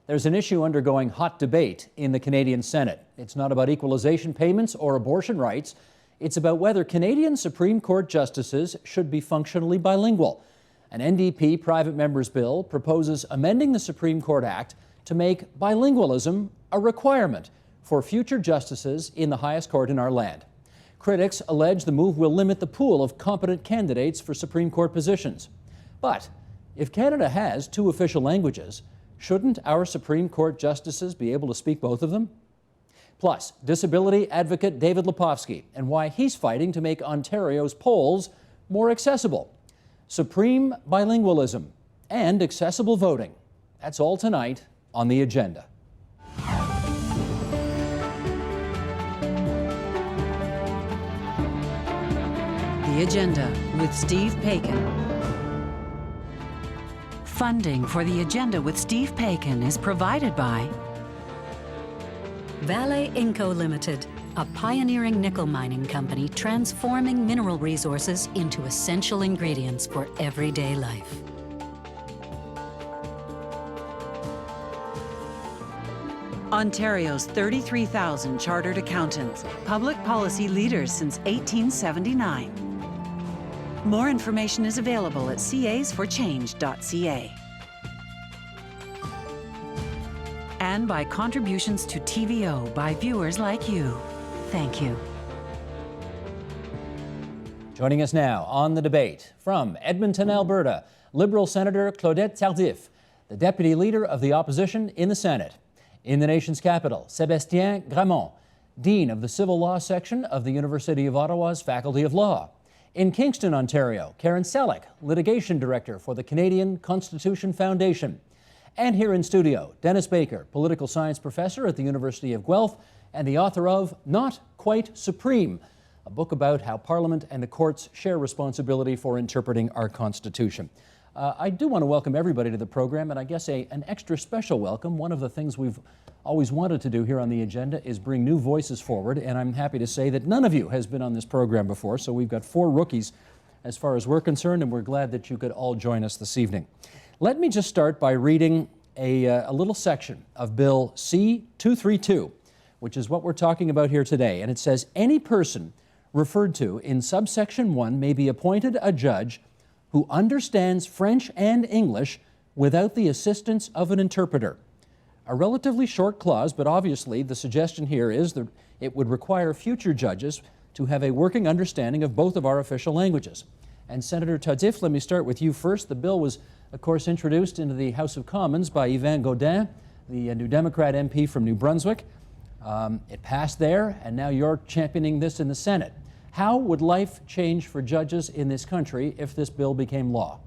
There's an issue undergoing hot debate in the Canadian Senate. It's not about equalization payments or abortion rights. It's about whether Canadian Supreme Court justices should be functionally bilingual. An NDP private member's bill proposes amending the Supreme Court Act to make bilingualism a requirement for future justices in the highest court in our land. Critics allege the move will limit the pool of competent candidates for Supreme Court positions. But if Canada has two official languages, shouldn't our Supreme Court justices be able to speak both of them? Plus, disability advocate David Lepofsky and why he's fighting to make Ontario's polls more accessible. Supreme bilingualism and accessible voting. That's all tonight on the agenda. The Agenda with Steve Paikin. Funding for The Agenda with Steve Paikin is provided by Vale Inco Limited, a pioneering nickel mining company transforming mineral resources into essential ingredients for everyday life. Ontario's 33,000 chartered accountants, public policy leaders since 1879. More information is available at casforchange.ca. And by contributions to TVO by viewers like you. Thank you. Joining us now on the debate from Edmonton, Alberta, Liberal Senator Claudette Tardif, the Deputy Leader of the Opposition in the Senate. In the nation's capital, Sébastien Gramont, Dean of the Civil Law Section of the University of Ottawa's Faculty of Law. In Kingston, Ontario, Karen Selleck, Litigation Director for the Canadian Constitution Foundation. And here in studio, Dennis Baker, Political Science Professor at the University of Guelph and the author of Not Quite Supreme, a book about how Parliament and the courts share responsibility for interpreting our Constitution. I do want to welcome everybody to the program, and I guess an extra special welcome. One of the things we've always wanted to do here on the agenda is bring new voices forward, and I'm happy to say that none of you has been on this program before, so we've got 4 rookies as far as we're concerned, and we're glad that you could all join us this evening. Let me just start by reading a little section of Bill C-232, which is what we're talking about here today, and it says, any person referred to in subsection 1 may be appointed a judge who understands French and English without the assistance of an interpreter. A relatively short clause, but obviously the suggestion here is that it would require future judges to have a working understanding of both of our official languages. And Senator Tardif, let me start with you first. The bill was, of course, introduced into the House of Commons by Yvan Gaudin, the New Democrat MP from New Brunswick. It passed there, and now you're championing this in the Senate. How would life change for judges in this country if this bill became law?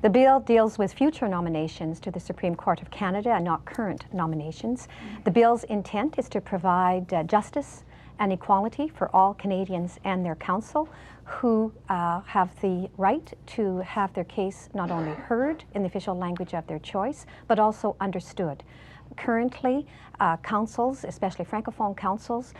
The bill deals with future nominations to the Supreme Court of Canada and not current nominations. The bill's intent is to provide justice and equality for all Canadians and their counsel who have the right to have their case not only heard in the official language of their choice, but also understood. Currently, counsels, especially Francophone counsels,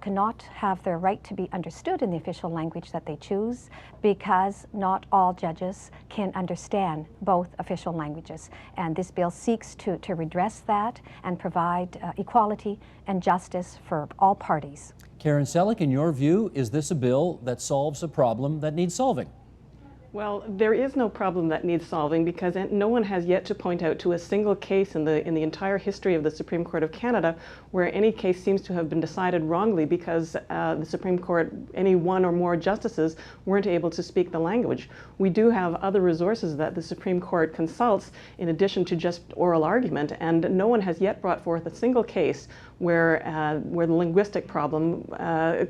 cannot have their right to be understood in the official language that they choose because not all judges can understand both official languages. And this bill seeks to redress that and provide equality and justice for all parties. Karen Selleck, in your view, is this a bill that solves a problem that needs solving? Well, there is no problem that needs solving because no one has yet to point out to a single case in the entire history of the Supreme Court of Canada where any case seems to have been decided wrongly because the Supreme Court, any one or more justices, weren't able to speak the language. We do have other resources that the Supreme Court consults in addition to just oral argument, and no one has yet brought forth a single case where the linguistic problem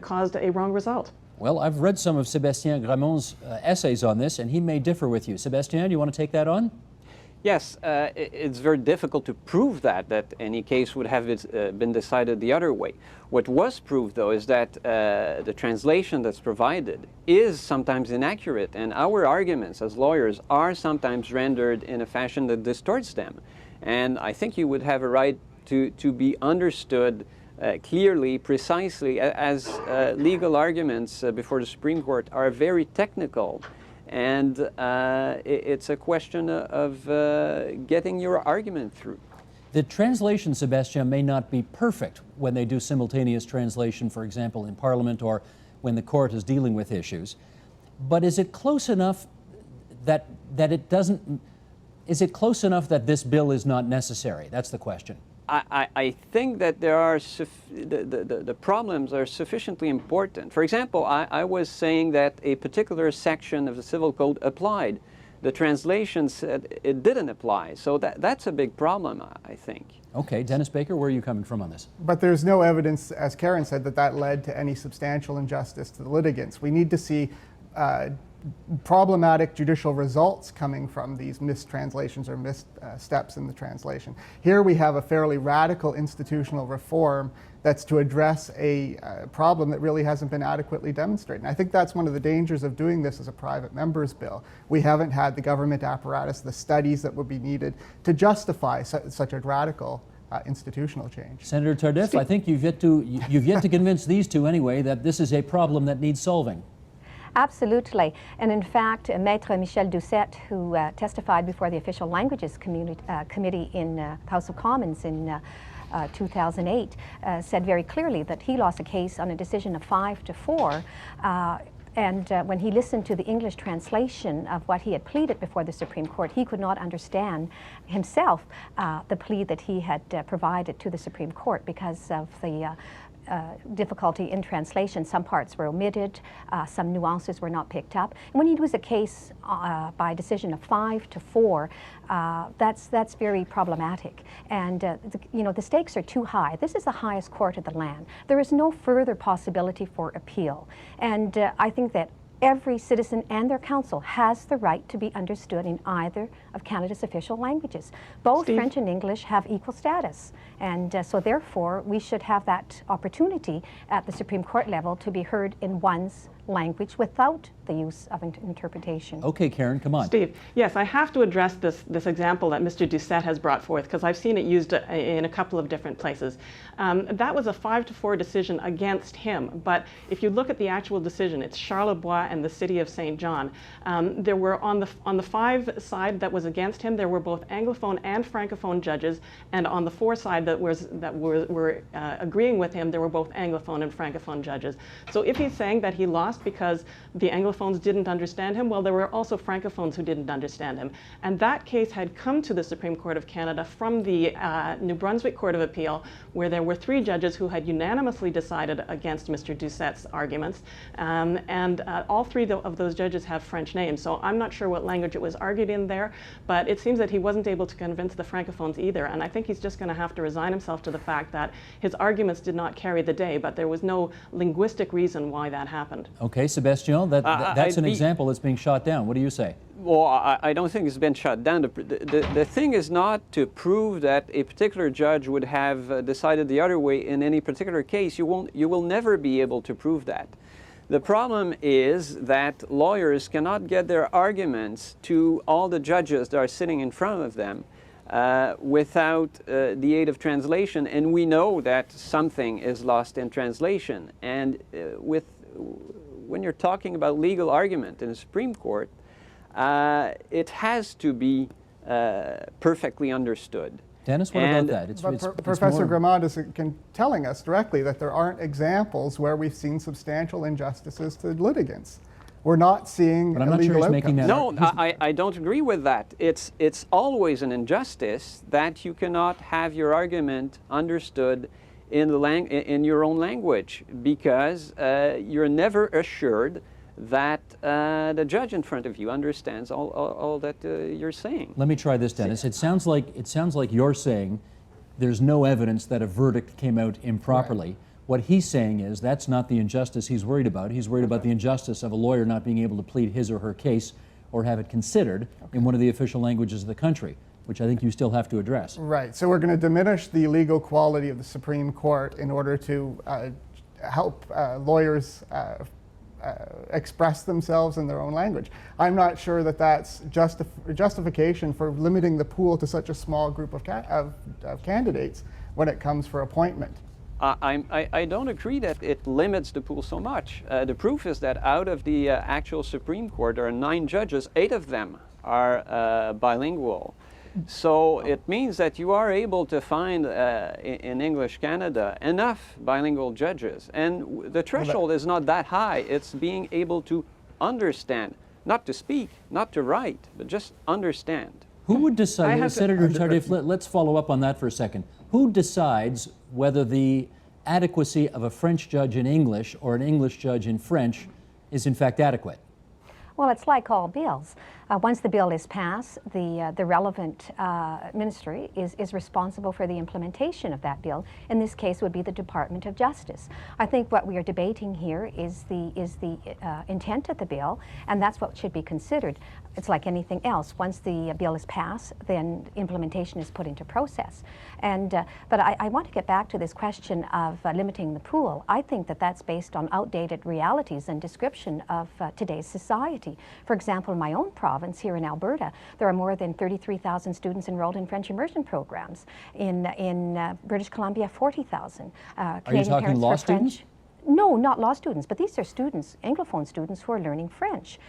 caused a wrong result. Well, I've read some of Sébastien Gramont's essays on this, and he may differ with you. Sébastien, do you want to take that on? Yes, it's very difficult to prove that any case would have been decided the other way. What was proved, though, is that the translation that's provided is sometimes inaccurate, and our arguments as lawyers are sometimes rendered in a fashion that distorts them. And I think you would have a right to be understood clearly, precisely, as legal arguments before the Supreme Court are very technical and it's a question of getting your argument through. The translation, Sebastien, may not be perfect when they do simultaneous translation, for example, in Parliament or when the court is dealing with issues. But is it close enough that it doesn't? Is it close enough that this bill is not necessary? That's the question. I think that there are the problems are sufficiently important. For example, I was saying that a particular section of the Civil Code applied. The translation said it didn't apply. So that's a big problem, I think. Okay, Dennis Baker, where are you coming from on this? But there's no evidence, as Karen said, that led to any substantial injustice to the litigants. We need to see problematic judicial results coming from these mistranslations or missteps in the translation. Here we have a fairly radical institutional reform that's to address a problem that really hasn't been adequately demonstrated. And I think that's one of the dangers of doing this as a private member's bill. We haven't had the government apparatus, the studies that would be needed to justify such a radical institutional change. Senator Tardif, I think you've yet to convince these two anyway that this is a problem that needs solving. Absolutely. And in fact, Maître Michel Doucette, who testified before the Official Languages Committee in the House of Commons in 2008, said very clearly that he lost a case on a decision of 5-4. And when he listened to the English translation of what he had pleaded before the Supreme Court, he could not understand himself the plea that he had provided to the Supreme Court because of the difficulty in translation. Some parts were omitted, some nuances were not picked up. And when he was a case by decision of 5-4, that's very problematic. And the stakes are too high. This is the highest court of the land. There is no further possibility for appeal. And I think that every citizen and their counsel has the right to be understood in either of Canada's official languages. Both Steve? French and English have equal status. And so therefore, we should have that opportunity at the Supreme Court level to be heard in one's language without the use of interpretation. Okay, Karen, come on. Steve, yes, I have to address this example that Mr. Doucette has brought forth because I've seen it used in a couple of different places. That was a 5-4 decision against him, but if you look at the actual decision, it's Charlebois and the City of St. John. There were on the 5 side that was against him, there were both Anglophone and Francophone judges, and on the 4 side that were agreeing with him, there were both Anglophone and Francophone judges. So if he's saying that he lost because the Anglophones didn't understand him, well, there were also Francophones who didn't understand him. And that case had come to the Supreme Court of Canada from the New Brunswick Court of Appeal, where there were 3 judges who had unanimously decided against Mr. Doucette's arguments. And all 3 of those judges have French names. So I'm not sure what language it was argued in there, but it seems that he wasn't able to convince the Francophones either. And I think he's just going to have to resign himself to the fact that his arguments did not carry the day, but there was no linguistic reason why that happened. Okay, Sebastien, that's an example that's being shot down. What do you say? Well, I don't think it's been shut down. The thing is not to prove that a particular judge would have decided the other way in any particular case. You will never be able to prove that. The problem is that lawyers cannot get their arguments to all the judges that are sitting in front of them without the aid of translation, and we know that something is lost in translation. And when you're talking about legal argument in the Supreme Court, it has to be perfectly understood. Dennis, what about that? Professor Gramont is telling us directly that there aren't examples where we've seen substantial injustices to litigants. We're not seeing but I'm not sure he's making that No, I don't agree with that. It's always an injustice that you cannot have your argument understood in your own language, because you're never assured that the judge in front of you understands all that you're saying. Let me try this, Dennis. It sounds like you're saying there's no evidence that a verdict came out improperly. Right. What he's saying is that's not the injustice he's worried about. He's worried about the injustice of a lawyer not being able to plead his or her case or have it considered in one of the official languages of the country, which I think you still have to address. Right. So we're going to diminish the legal quality of the Supreme Court in order to help lawyers express themselves in their own language. I'm not sure that that's justification for limiting the pool to such a small group of candidates when it comes for appointment. I don't agree that it limits the pool so much. The proof is that out of the actual Supreme Court, there are 9 judges, 8 of them are bilingual. So it means that you are able to find in English Canada enough bilingual judges. And the threshold is not that high. It's being able to understand, not to speak, not to write, but just understand. Who would decide, Senator to- Tardif, let's follow up on that for a second. Who decides whether the adequacy of a French judge in English or an English judge in French is in fact adequate? Well, it's like all bills. Once the bill is passed, the relevant ministry is responsible for the implementation of that bill. In this case, would be the Department of Justice. I think what we are debating here is the intent of the bill, and that's what should be considered. It's like anything else. Once the bill is passed, then implementation is put into process. But I want to get back to this question of limiting the pool. I think that that's based on outdated realities and description of today's society. For example, in my own province here in Alberta, there are more than 33,000 students enrolled in French immersion programs. In British Columbia, 40,000. Are you talking law students? No, not law students, but these are students, Anglophone students, who are learning French.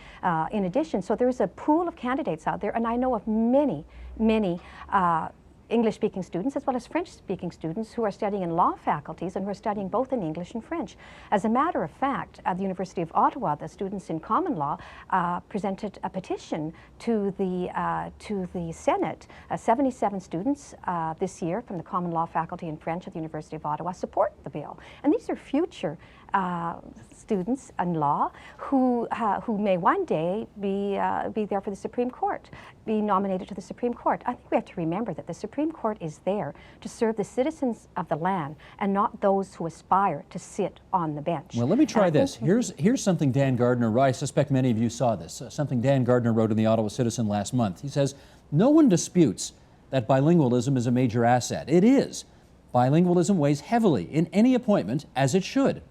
In addition, so there is a pool of candidates out there, and I know of many English-speaking students as well as French-speaking students who are studying in law faculties and who are studying both in English and French. As a matter of fact, at the University of Ottawa, the students in common law presented a petition to the Senate. 77 students this year from the common law faculty in French at the University of Ottawa support the bill. And these are future students in law who may one day be there for the Supreme Court, be nominated to the Supreme Court. I think we have to remember that the Supreme Court is there to serve the citizens of the land and not those who aspire to sit on the bench. Well, let me try this. Here's something Dan Gardner wrote. I suspect many of you saw this. Something Dan Gardner wrote in the Ottawa Citizen last month. He says, "No one disputes that bilingualism is a major asset. It is. Bilingualism weighs heavily in any appointment, as it should.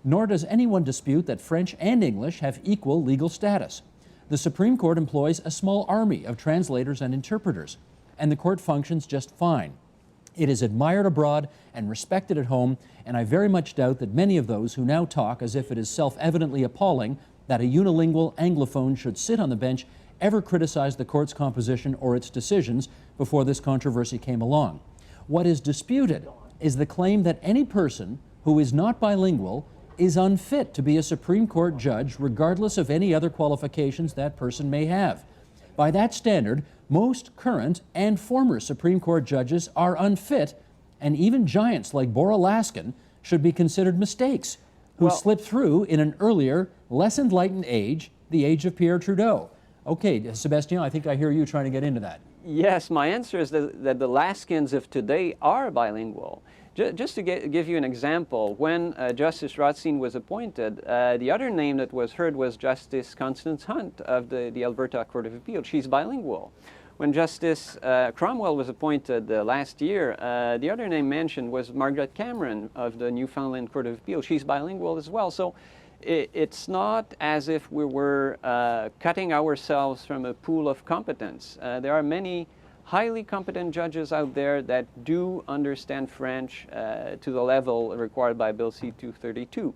Nor does anyone dispute that French and English have equal legal status. The Supreme Court employs a small army of translators and interpreters, and the court functions just fine. It is admired abroad and respected at home, and I very much doubt that many of those who now talk as if it is self-evidently appalling that a unilingual Anglophone should sit on the bench ever criticized the court's composition or its decisions before this controversy came along. What is disputed is the claim that any person who is not bilingual is unfit to be a Supreme Court judge regardless of any other qualifications that person may have. By that standard, most current and former Supreme Court judges are unfit, and even giants like Bora Laskin should be considered mistakes who slipped through in an earlier, less enlightened age, the age of Pierre Trudeau." Okay, Sébastien, I think I hear you trying to get into that. Yes, my answer is that the Laskins of today are bilingual. Just to give you an example, when Justice Rothstein was appointed, the other name that was heard was Justice Constance Hunt of the Alberta Court of Appeal. She's bilingual. When Justice Cromwell was appointed last year, the other name mentioned was Margaret Cameron of the Newfoundland Court of Appeal. She's bilingual as well. So it's not as if we were cutting ourselves from a pool of competence. There are many highly competent judges out there that do understand French to the level required by Bill C-232.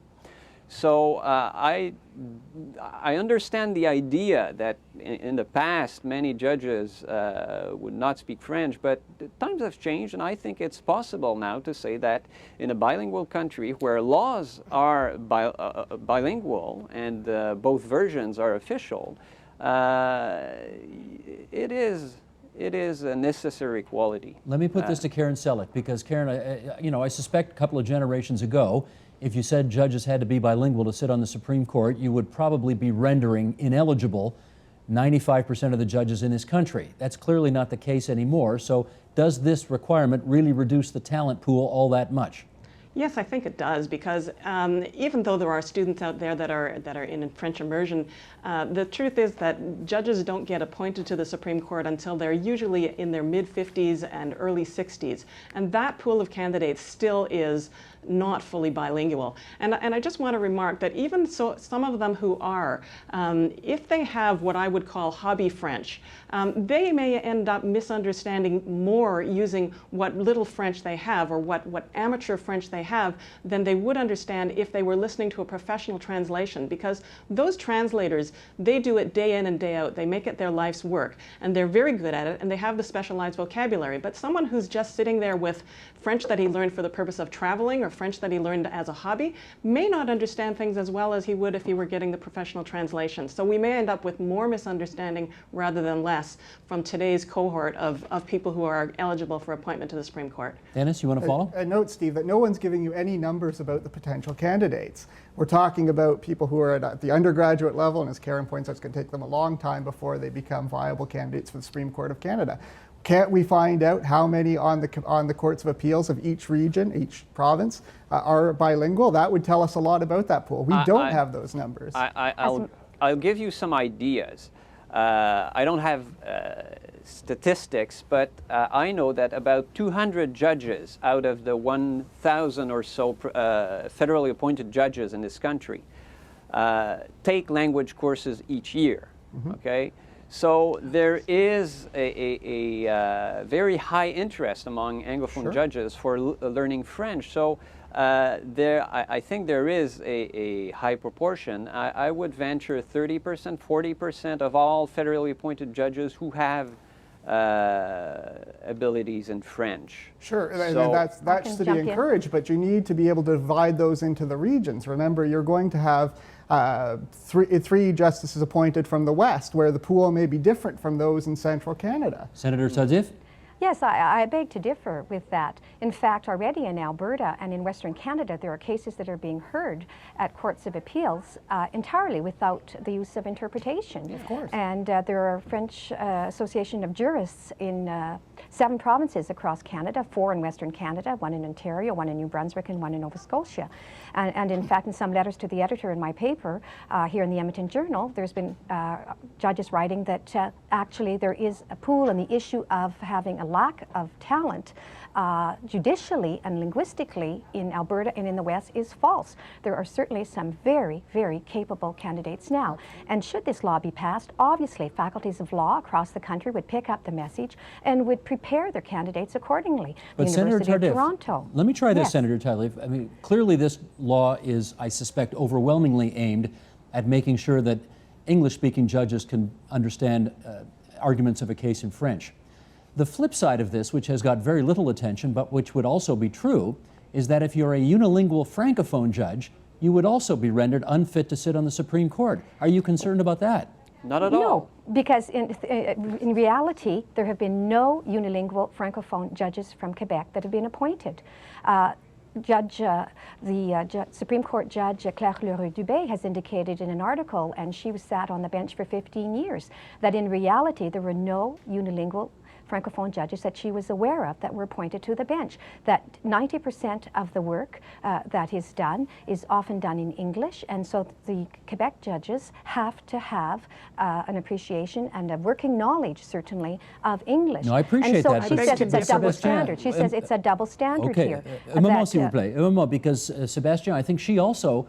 So I understand the idea that in the past many judges would not speak French, but times have changed, and I think it's possible now to say that in a bilingual country where laws are bilingual and both versions are official, it is a necessary quality. Let me put this to Karen Selleck, because Karen, I suspect a couple of generations ago, if you said judges had to be bilingual to sit on the Supreme Court, you would probably be rendering ineligible 95% of the judges in this country. That's clearly not the case anymore. So does this requirement really reduce the talent pool all that much? Yes, I think it does, because even though there are students out there that are in French immersion, the truth is that judges don't get appointed to the Supreme Court until they're usually in their mid-50s and early 60s. And that pool of candidates still is not fully bilingual. And I just want to remark that even so, some of them who are, if they have what I would call hobby French, they may end up misunderstanding more using what little French they have or what amateur French they have than they would understand if they were listening to a professional translation, because those translators, they do it day in and day out. They make it their life's work, and they're very good at it, and they have the specialized vocabulary. But someone who's just sitting there with French that he learned for the purpose of traveling, or French that he learned as a hobby, may not understand things as well as he would if he were getting the professional translation. So we may end up with more misunderstanding rather than less from today's cohort of people who are eligible for appointment to the Supreme Court. Dennis, you want to follow? Note, Steve, that no one's giving you any numbers about the potential candidates. We're talking about people who are at the undergraduate level, and as Karen points out, it's going to take them a long time before they become viable candidates for the Supreme Court of Canada. Can't we find out how many on the courts of appeals of each region, each province, are bilingual? That would tell us a lot about that pool. We don't have those numbers. I'll give you some ideas. I don't have statistics, but I know that about 200 judges out of the 1,000 or so federally appointed judges in this country take language courses each year. Okay. So there is a very high interest among Anglophone judges for learning French. So I think there is a high proportion. I would venture 30%, 40% of all federally appointed judges who have abilities in French. Sure, So, that's to be encouraged, but you need to be able to divide those into the regions. Remember, you're going to have three justices appointed from the West, where the pool may be different from those in central Canada. Senator Tardif? Yes, I beg to differ with that. In fact, already in Alberta and in Western Canada, there are cases that are being heard at courts of appeals entirely without the use of interpretation. Of course. And there are French Association of Jurists in 7 provinces across Canada, 4 in Western Canada, 1 in Ontario, 1 in New Brunswick, and 1 in Nova Scotia. And in fact, in some letters to the editor in my paper here in the Edmonton Journal, there's been judges writing that actually there is a pool and the issue of having a lack of talent judicially and linguistically in Alberta and in the West is false. There are certainly some very, very capable candidates now. And should this law be passed, obviously faculties of law across the country would pick up the message and would prepare their candidates accordingly. But the Senator University Tardif, of Toronto. let me try this, Yes. Senator Tardif. I mean, clearly this law is, I suspect, overwhelmingly aimed at making sure that English-speaking judges can understand arguments of a case in French. The flip side of this, which has got very little attention, but which would also be true, is that if you're a unilingual Francophone judge, you would also be rendered unfit to sit on the Supreme Court. Are you concerned about that? not at all. No, because in reality, there have been no unilingual Francophone judges from Quebec that have been appointed. Supreme Court Judge Claire Leroux-Dubé has indicated in an article, and she was sat on the bench for 15 years, that in reality there were no unilingual Francophone judges that she was aware of that were appointed to the bench, that 90% of the work that is done is often done in English, and so the Quebec judges have to have an appreciation and a working knowledge, certainly, of English. No, I appreciate and so that. she but says it's a double Sébastien, standard. She says it's a double standard okay. here. Un moment, s'il vous plaît. Un moment, because Sébastien, I think she also,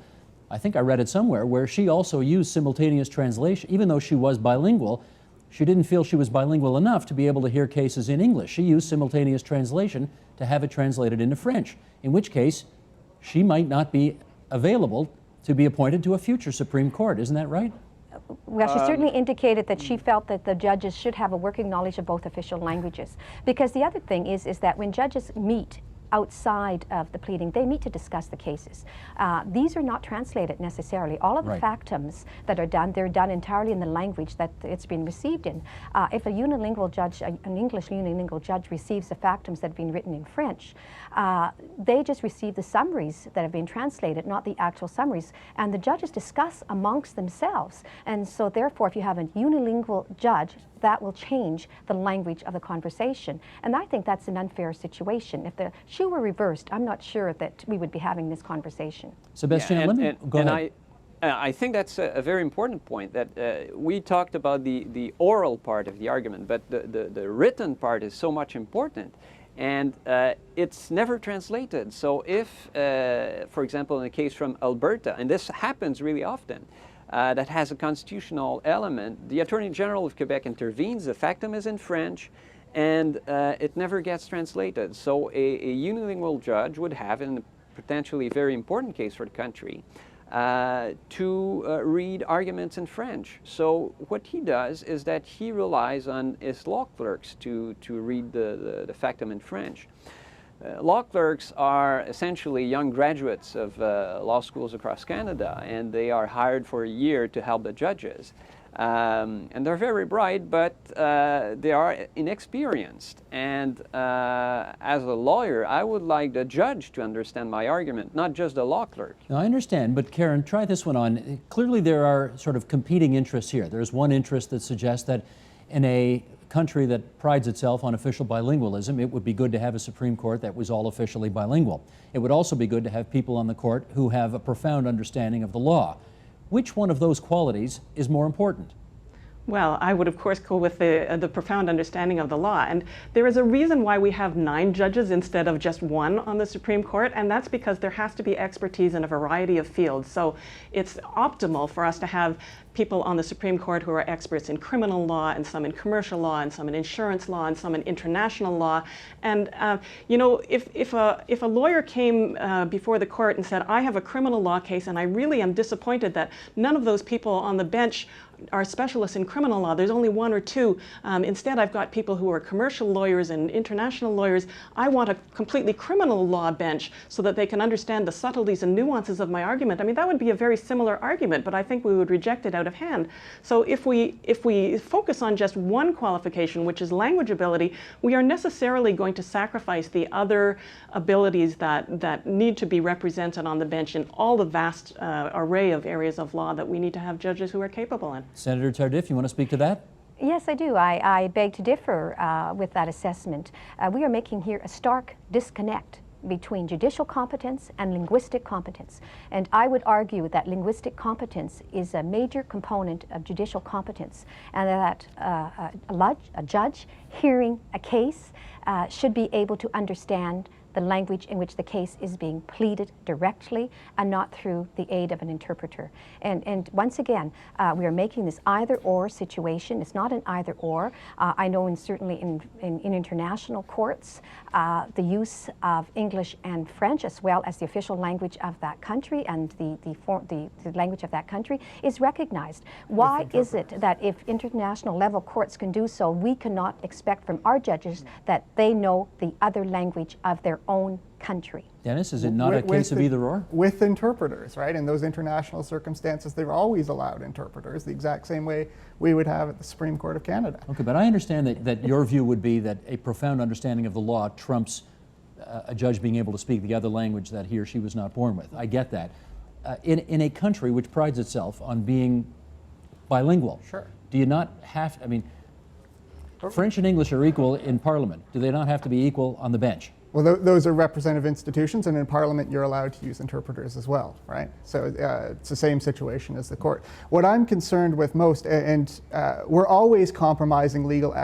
I think I read it somewhere, where she also used simultaneous translation, even though she was bilingual. She didn't feel she was bilingual enough to be able to hear cases in English. She used simultaneous translation to have it translated into French, in which case she might not be available to be appointed to a future Supreme Court. Isn't that right? Well, she certainly indicated that she felt that the judges should have a working knowledge of both official languages. Because the other thing is that when judges meet outside of the pleading, they meet to discuss the cases. These are not translated necessarily. All of the factums that are done, they're done entirely in the language that it's been received in. If a unilingual judge, an English unilingual judge receives the factums that have been written in French, they just receive the summaries that have been translated, not the actual summaries, and the judges discuss amongst themselves. And so therefore, if you have a unilingual judge, that will change the language of the conversation. And I think that's an unfair situation. If the shoe were reversed, I'm not sure that we would be having this conversation. Sébastien, let me go ahead. I think that's a very important point, that we talked about the oral part of the argument, but the written part is so much important. And it's never translated. So if, for example, in a case from Alberta, and this happens really often, that has a constitutional element, the Attorney General of Quebec intervenes, the factum is in French, and it never gets translated. So a unilingual judge would have, in potentially very important case for the country, to read arguments in French. So what he does is that he relies on his law clerks to read the factum in French. Law clerks are essentially young graduates of law schools across Canada, and they are hired for a year to help the judges. And they're very bright, but they are inexperienced. And as a lawyer, I would like the judge to understand my argument, not just the law clerk. Now, I understand, but Karen, try this one on. Clearly there are sort of competing interests here. There's one interest that suggests that in a country that prides itself on official bilingualism, it would be good to have a Supreme Court that was all officially bilingual. It would also be good to have people on the court who have a profound understanding of the law. Which one of those qualities is more important? Well, I would, of course, go with the profound understanding of the law. And there is a reason why we have 9 judges instead of just 1 on the Supreme Court, and that's because there has to be expertise in a variety of fields. So it's optimal for us to have people on the Supreme Court who are experts in criminal law, and some in commercial law, and some in insurance law, and some in international law. And you know, if a lawyer came before the court and said, I have a criminal law case, and I really am disappointed that none of those people on the bench are specialists in criminal law. There's only 1 or 2. Instead, I've got people who are commercial lawyers and international lawyers. I want a completely criminal law bench so that they can understand the subtleties and nuances of my argument. I mean, that would be a very similar argument, but I think we would reject it out of hand. So if we focus on just one qualification, which is language ability, we are necessarily going to sacrifice the other abilities that need to be represented on the bench in all the vast array of areas of law that we need to have judges who are capable in. Senator Tardif, you want to speak to that? Yes, I do. I beg to differ with that assessment. We are making here a stark disconnect between judicial competence and linguistic competence. And I would argue that linguistic competence is a major component of judicial competence, and that a judge hearing a case should be able to understand the language in which the case is being pleaded directly and not through the aid of an interpreter. And once again, we are making this either-or situation. It's not an either-or. I know certainly in international courts, the use of English and French, as well as the official language of that country and the language of that country, is recognized. Why is it that if international level courts can do so, we cannot expect from our judges that they know the other language of their own country? Dennis, is it not a case of either or? With interpreters, right? In those international circumstances, they're always allowed interpreters, the exact same way we would have at the Supreme Court of Canada. Okay, but I understand that your view would be that a profound understanding of the law trumps a judge being able to speak the other language that he or she was not born with. I get that. In a country which prides itself on being bilingual, sure, do you not have, I mean, French and English are equal in Parliament. Do they not have to be equal on the bench? Well, those are representative institutions, and in Parliament you're allowed to use interpreters as well, right? So it's the same situation as the court. What I'm concerned with most, and we're always compromising legal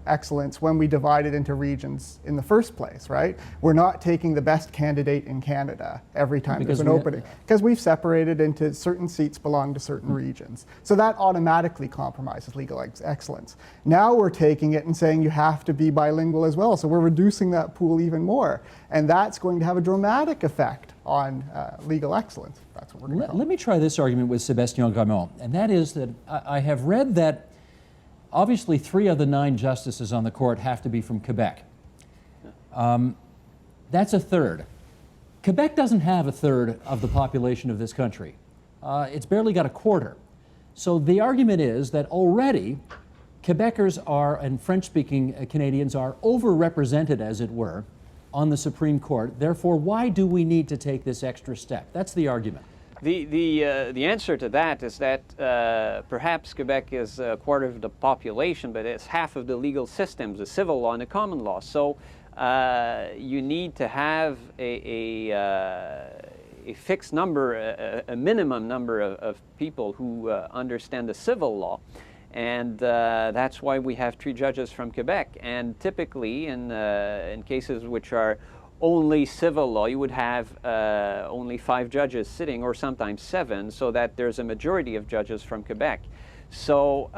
excellence when we divide it into regions in the first place, right? We're not taking the best candidate in Canada every time there's an opening, because we've separated into certain seats belong to certain regions. So that automatically compromises legal excellence. Now we're taking it and saying you have to be bilingual as well, so we're reducing that pool even more. And that's going to have a dramatic effect on legal excellence. That's what we're going to Let me try this argument with Sébastien Gramont, and that is that I have read that obviously 3 of the 9 justices on the court have to be from Quebec. That's a third. Quebec doesn't have a third of the population of this country. It's barely got a quarter. So the argument is that already Quebecers are, and French-speaking Canadians are, overrepresented, as it were, on the Supreme Court. Therefore, why do we need to take this extra step? That's the argument. The answer to that is that perhaps Quebec is a quarter of the population, but it's half of the legal systems, the civil law and the common law. So you need to have a fixed number, a minimum number of people who understand the civil law. And that's why we have 3 judges from Quebec. And typically, in cases which are only civil law, you would have only 5 judges sitting, or sometimes 7, so that there's a majority of judges from Quebec. So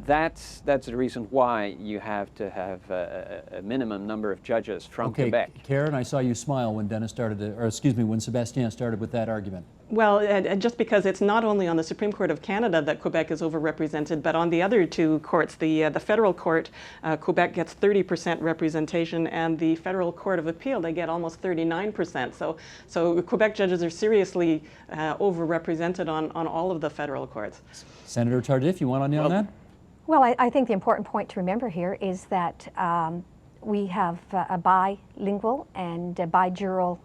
that's the reason why you have to have a minimum number of judges from Okay, Quebec. Karen, I saw you smile when Dennis started, or excuse me, when Sébastien started with that argument. Well, just because it's not only on the Supreme Court of Canada that Quebec is overrepresented, but on the other two courts, the federal court, Quebec gets 30% representation, and the federal court of appeal, they get almost 39%. So Quebec judges are seriously overrepresented on all of the federal courts. Senator Tardif, you want on that? Well, I think the important point to remember here is that we have a bilingual and a bijural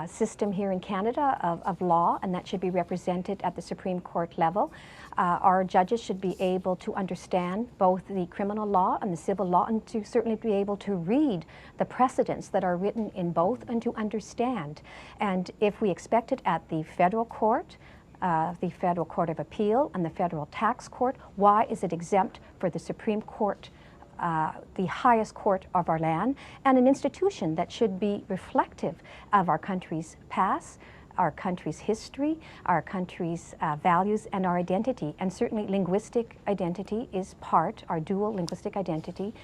system here in Canada of law, and that should be represented at the Supreme Court level. Our judges should be able to understand both the criminal law and the civil law, and to certainly be able to read the precedents that are written in both and to understand. And if we expect it at the federal court, the Federal Court of Appeal and the Federal Tax Court, why is it exempt for the Supreme Court, the highest court of our land, and an institution that should be reflective of our country's past, our country's history, our country's values, and our identity. And certainly linguistic identity is part, our dual linguistic identity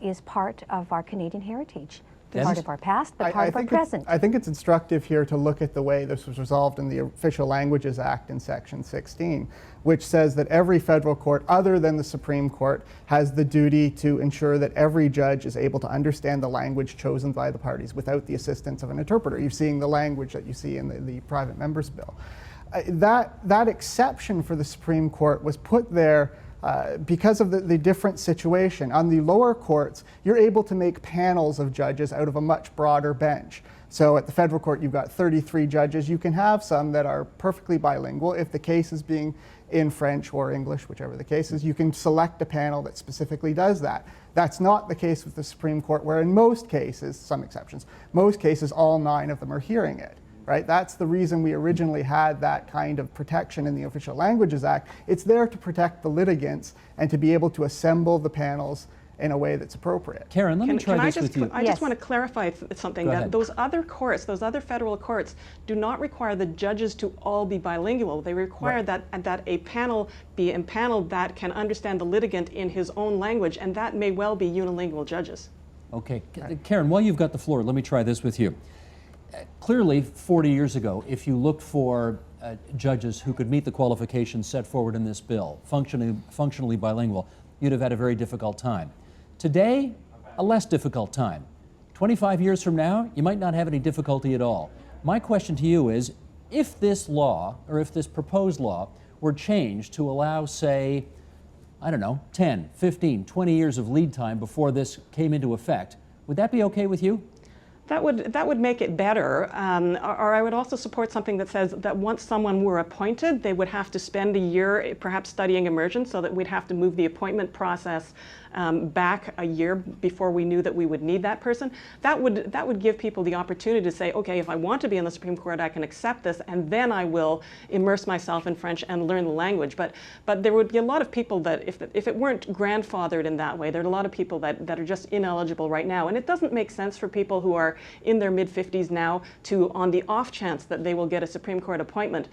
is part of our Canadian heritage. Part of our past, but part of our present. I think it's instructive here to look at the way this was resolved in the Official Languages Act in Section 16, which says that every federal court, other than the Supreme Court, has the duty to ensure that every judge is able to understand the language chosen by the parties without the assistance of an interpreter. You're seeing the language that you see in the private members bill. That exception for the Supreme Court was put there because of the different situation. On the lower courts, you're able to make panels of judges out of a much broader bench. So at the federal court, you've got 33 judges. You can have some that are perfectly bilingual. If the case is being in French or English, whichever the case is, you can select a panel that specifically does that. That's not the case with the Supreme Court, where in most cases, some exceptions, most cases, all 9 of them are hearing it. Right? That's the reason we originally had that kind of protection in the Official Languages Act. It's there to protect the litigants and to be able to assemble the panels in a way that's appropriate. Karen, let me try this with you. I just want to clarify something. Go That ahead. those other courts, those other federal courts, do not require the judges to all be bilingual. They require that a panel be impaneled that can understand the litigant in his own language, and that may well be unilingual judges. Okay, Karen, while you've got the floor, let me try this with you. Clearly, 40 years ago, if you looked for judges who could meet the qualifications set forward in this bill, functionally bilingual, you'd have had a very difficult time. Today, a less difficult time. 25 years from now, you might not have any difficulty at all. My question to you is, if this law, or if this proposed law, were changed to allow, say, I don't know, 10, 15, 20 years of lead time before this came into effect, would that be okay with you? That would make it better, or I would also support something that says that once someone were appointed, they would have to spend a year perhaps studying immersion, so that we'd have to move the appointment process back a year before we knew that we would need that person. That would give people the opportunity to say, okay, if I want to be in the Supreme Court, I can accept this, and then I will immerse myself in French and learn the language. But there would be a lot of people that, if it weren't grandfathered in that way, there are a lot of people that are just ineligible right now. And it doesn't make sense for people who are in their mid-50s now to, on the off chance that they will get a Supreme Court appointment,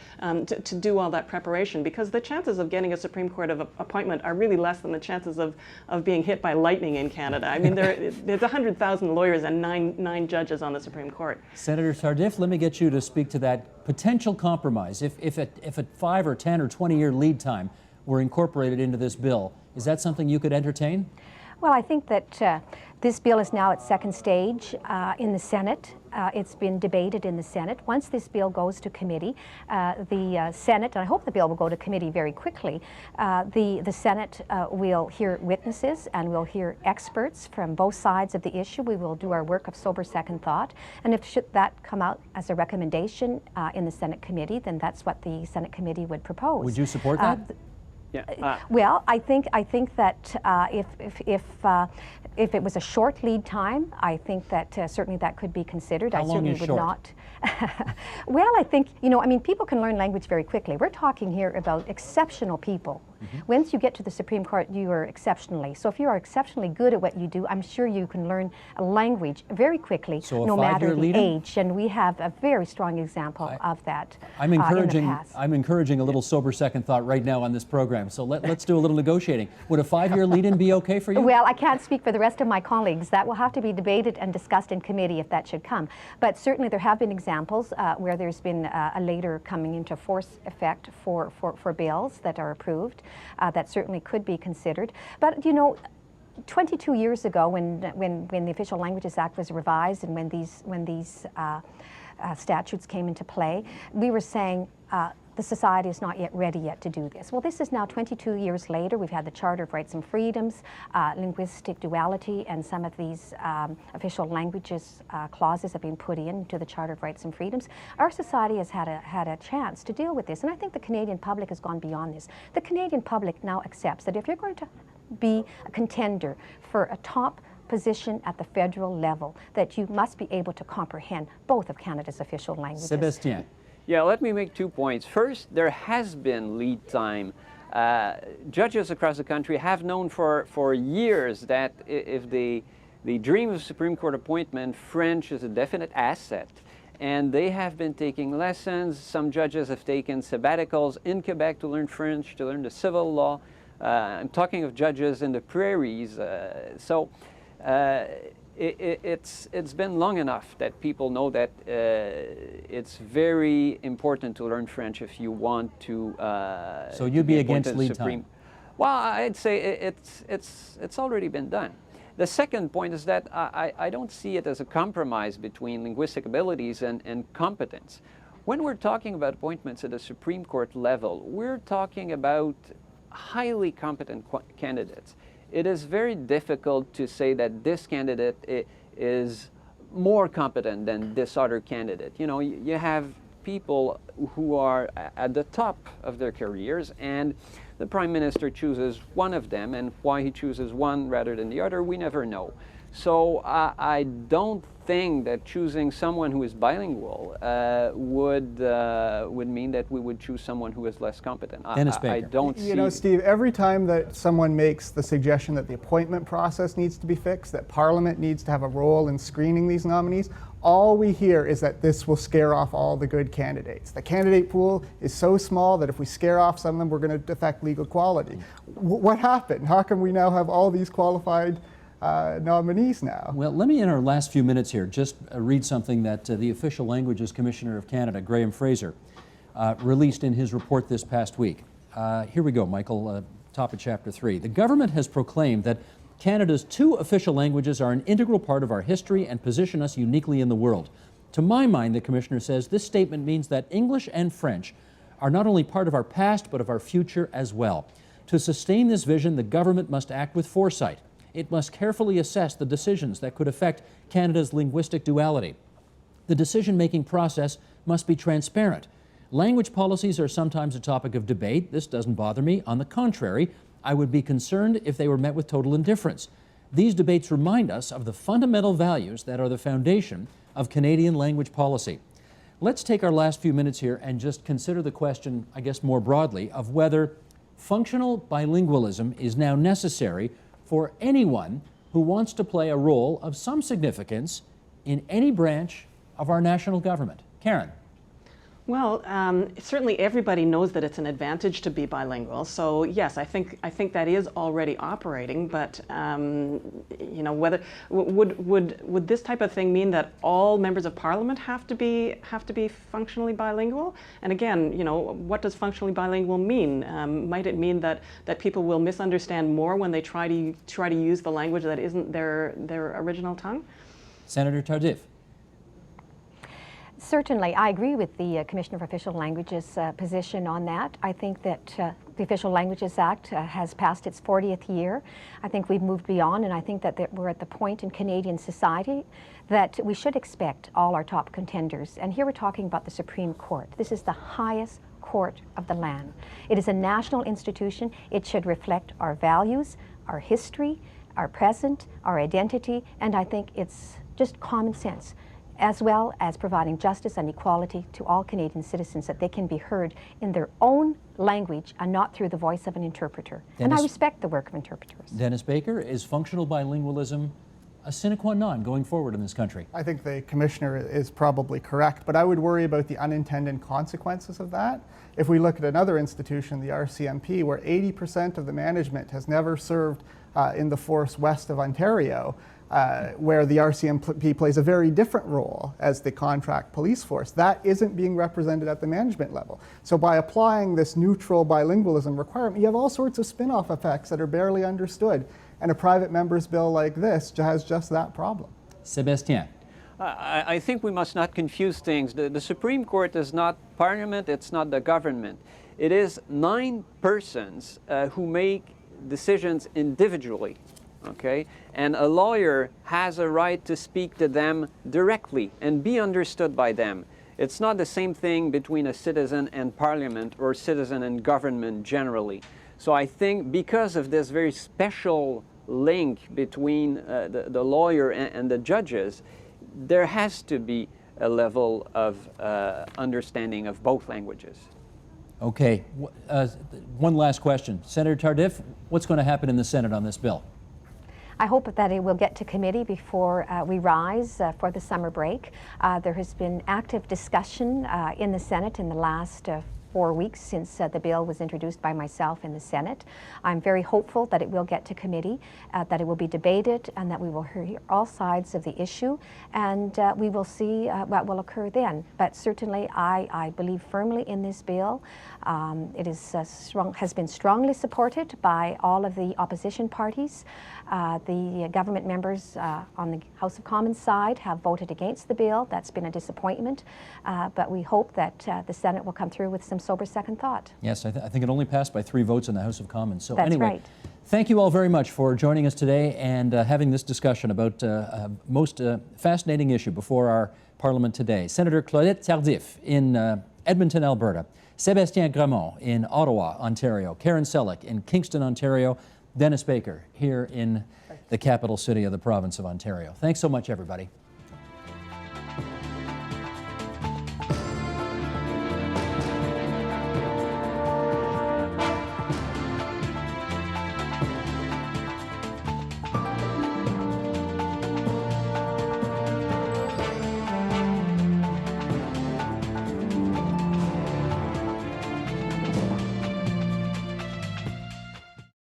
to do all that preparation, because the chances of getting a Supreme Court appointment are really less than the chances of being hit by lightning in Canada. I mean, there's 100,000 lawyers and nine judges on the Supreme Court. Senator Tardif, let me get you to speak to that potential compromise. If a 5 or 10 or 20-year lead time were incorporated into this bill, is that something you could entertain? Well, I think that this bill is now at second stage in the Senate. It's been debated in the Senate. Once this bill goes to committee, the Senate, and I hope the bill will go to committee very quickly, the Senate will hear witnesses and will hear experts from both sides of the issue. We will do our work of sober second thought. And if should that come out as a recommendation in the Senate committee, then that's what the Senate committee would propose. Would you support that? Yeah. Well, I think that if it was a short lead time, I think that certainly that could be considered. How I long certainly is would short? not. Well, I think, I mean, people can learn language very quickly. We're talking here about exceptional people Once you get to the Supreme Court, you are exceptionally. So if you are exceptionally good at what you do, I'm sure you can learn a language very quickly, So a no matter five-year the lead-in? age. And we have a very strong example of that I'm in the encouraging. past. I'm encouraging a little sober second thought right now on this program. So let's do a little negotiating. Would a 5-year lead-in be okay for you? Well, I can't speak for the rest of my colleagues. That will have to be debated and discussed in committee if that should come. But certainly there have been examples where there's been a later coming into force effect for bills that are approved. That certainly could be considered. But, you know, 22 years ago when the Official Languages Act was revised and when these statutes came into play, we were saying the society is not yet ready yet to do this. Well, this is now 22 years later. We've had the Charter of Rights and Freedoms, linguistic duality, and some of these official languages clauses have been put into the Charter of Rights and Freedoms. Our society has had a chance to deal with this, and I think the Canadian public has gone beyond this. The Canadian public now accepts that if you're going to be a contender for a top position at the federal level, that you must be able to comprehend both of Canada's official languages. Sébastien. Yeah, let me make 2 points. First, there has been lead time. Judges across the country have known for years that if they dream of Supreme Court appointment, French is a definite asset. And they have been taking lessons. Some judges have taken sabbaticals in Quebec to learn French, to learn the civil law. I'm talking of judges in the prairies. It's been long enough that people know that it's very important to learn French if you want to. So you'd be against lead time? Well, I'd say it's already been done. The second point is that I don't see it as a compromise between linguistic abilities and competence. When we're talking about appointments at the Supreme Court level, we're talking about highly competent candidates. It is very difficult to say that this candidate is more competent than this other candidate. You know, you have people who are at the top of their careers, and the Prime Minister chooses one of them, and why he chooses one rather than the other, we never know. So I don't think that choosing someone who is bilingual would mean that we would choose someone who is less competent. Dennis Baker. I don't see. You know, Steve, every time that someone makes the suggestion that the appointment process needs to be fixed, that Parliament needs to have a role in screening these nominees, all we hear is that this will scare off all the good candidates. The candidate pool is so small that if we scare off some of them, we're going to affect legal quality. What happened? How come we now have all these qualified nominees now? Well, let me, in our last few minutes here, just read something that the Official Languages Commissioner of Canada, Graham Fraser, released in his report this past week. Here we go, Michael, top of Chapter 3. The government has proclaimed that Canada's 2 official languages are an integral part of our history and position us uniquely in the world. To my mind, the Commissioner says, this statement means that English and French are not only part of our past, but of our future as well. To sustain this vision, the government must act with foresight. It must carefully assess the decisions that could affect Canada's linguistic duality. The decision-making process must be transparent. Language policies are sometimes a topic of debate. This doesn't bother me. On the contrary, I would be concerned if they were met with total indifference. These debates remind us of the fundamental values that are the foundation of Canadian language policy. Let's take our last few minutes here and just consider the question, I guess more broadly, of whether functional bilingualism is now necessary for anyone who wants to play a role of some significance in any branch of our national government. Karen. Well, certainly everybody knows that it's an advantage to be bilingual. So yes, I think that is already operating. But you know, whether would this type of thing mean that all members of Parliament have to be functionally bilingual? And again, you know, what does functionally bilingual mean? Might it mean that people will misunderstand more when they try to use the language that isn't their original tongue? Senator Tardif. Certainly, I agree with the Commissioner for Official Languages position on that. I think that the Official Languages Act has passed its 40th year. I think we've moved beyond, and I think that we're at the point in Canadian society that we should expect all our top contenders. And here we're talking about the Supreme Court. This is the highest court of the land. It is a national institution. It should reflect our values, our history, our present, our identity, and I think it's just common sense, as well as providing justice and equality to all Canadian citizens, that they can be heard in their own language and not through the voice of an interpreter. And I Dennis- respect the work of interpreters. Dennis Baker, is functional bilingualism a sine qua non going forward in this country? I think the commissioner is probably correct, but I would worry about the unintended consequences of that. If we look at another institution, the RCMP, where 80% of the management has never served in the force west of Ontario, where the RCMP plays a very different role as the contract police force. That isn't being represented at the management level. So by applying this neutral bilingualism requirement, you have all sorts of spin-off effects that are barely understood. And a private member's bill like this has just that problem. Sébastien. I think we must not confuse things. The Supreme Court is not Parliament, it's not the government. It is 9 persons who make decisions individually, okay? And a lawyer has a right to speak to them directly and be understood by them. It's not the same thing between a citizen and Parliament or citizen and government generally. So I think because of this very special link between the lawyer and the judges, there has to be a level of understanding of both languages. Okay, one last question. Senator Tardif, what's going to happen in the Senate on this bill? I hope that it will get to committee before we rise for the summer break. There has been active discussion in the Senate in the last 4 weeks since the bill was introduced by myself in the Senate. I'm very hopeful that it will get to committee, that it will be debated, and that we will hear all sides of the issue, and we will see what will occur then. But certainly I believe firmly in this bill. It is has been strongly supported by all of the opposition parties. The government members on the House of Commons side have voted against the bill. That's been a disappointment, but we hope that the Senate will come through with some sober second thought. Yes, I think it only passed by 3 votes in the House of Commons. So That's anyway, right. Thank you all very much for joining us today and having this discussion about a most fascinating issue before our Parliament today. Senator Claudette Tardif in Edmonton, Alberta, Sébastien Gramont in Ottawa, Ontario, Karen Selleck in Kingston, Ontario, Dennis Baker here in the capital city of the province of Ontario. Thanks so much, everybody.